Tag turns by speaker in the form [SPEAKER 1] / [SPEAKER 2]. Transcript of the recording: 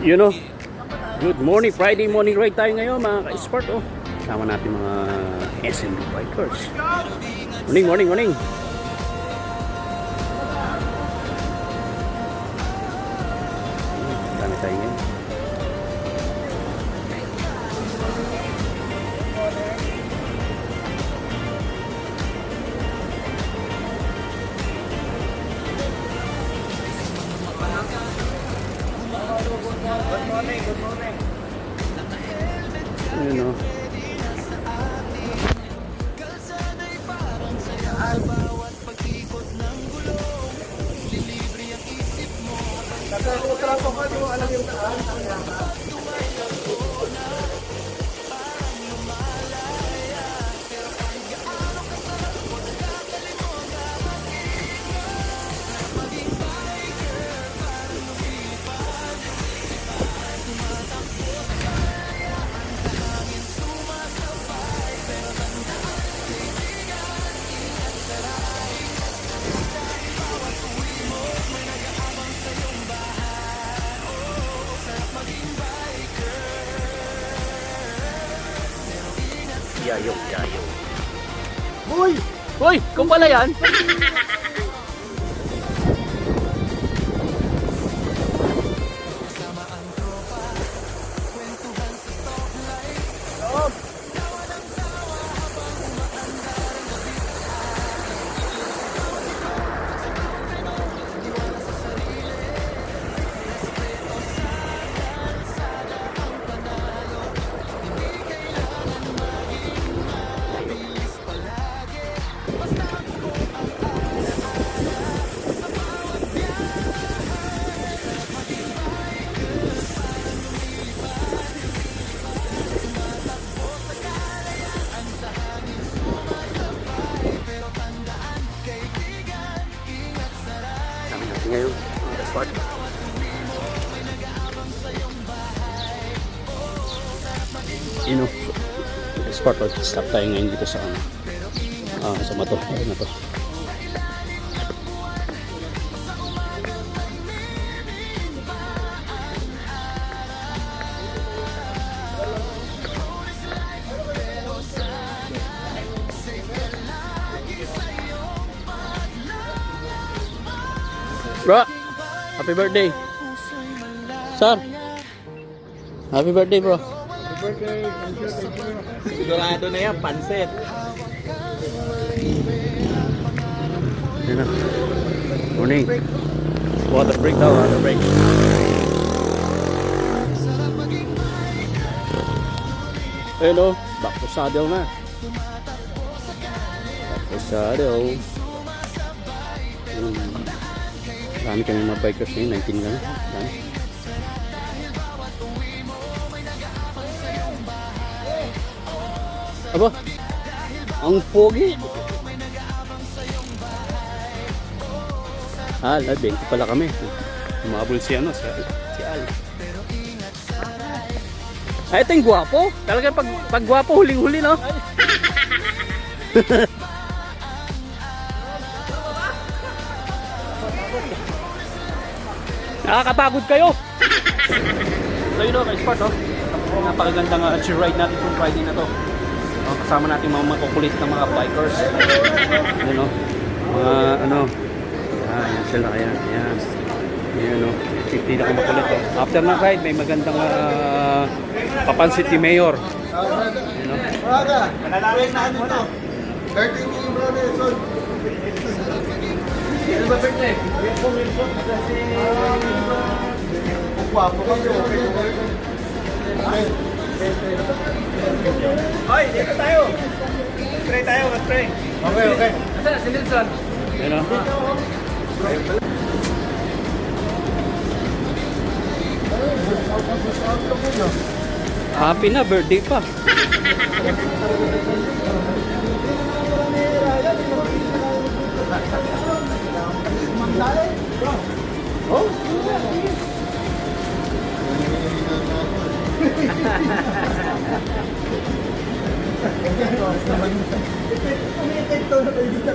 [SPEAKER 1] You know, good morning, Friday morning ride tayo ngayon mga ka-sport. Oh, kasama natin mga SMB bikers. Morning, morning, morning. Dami tayo ngayon.
[SPEAKER 2] Good morning, good morning.
[SPEAKER 1] Ayun o.
[SPEAKER 2] Kasi kung trapo ka, di mo alam yung daan.
[SPEAKER 1] Yayo, yayo.
[SPEAKER 2] Uy!
[SPEAKER 1] Hoy, kung pala yan. Ngayon, spot. You know, spot. Stop tayo ngayon dito sa sa mato. Ayun na to. Bro, happy birthday. Sir, happy birthday bro.
[SPEAKER 2] Happy birthday.
[SPEAKER 3] Sigurado na yan, pansit.
[SPEAKER 1] Yan na. Morning. Water break daw, water break. Hello, back to saddle na. Back to saddle. Marami kami mga bikers ngayon, 19 lang. Yan. Aba, ang pogi. Ah, 20 pala kami. Umabol si ano, si Al. Ay, ito yung gwapo. Talaga pag gwapo, huling-huli, no? Nakakapagod kayo. So yun o, ka-sport o. Napakagandang chill ride natin kung Friday na to. Kasama natin mga makukulit ng mga bikers. Yun o. Mga ano. Yan sila kaya. Yan. Yan o. Hindi na makulit o. After ng ride, may magandang papansit ni Mayor. Yun o.
[SPEAKER 2] Maga, nanalawin na ano to. 30 million bro na yun. Ano ba birthday? Kasi gwapo kayo. Hoy, dito tayo. Pray tayo, mag-pray. Okay, okay. Nasaan si Nelson?
[SPEAKER 1] Yun o. Happy na, birthday pa. Oh.
[SPEAKER 2] Ito na kayo dito.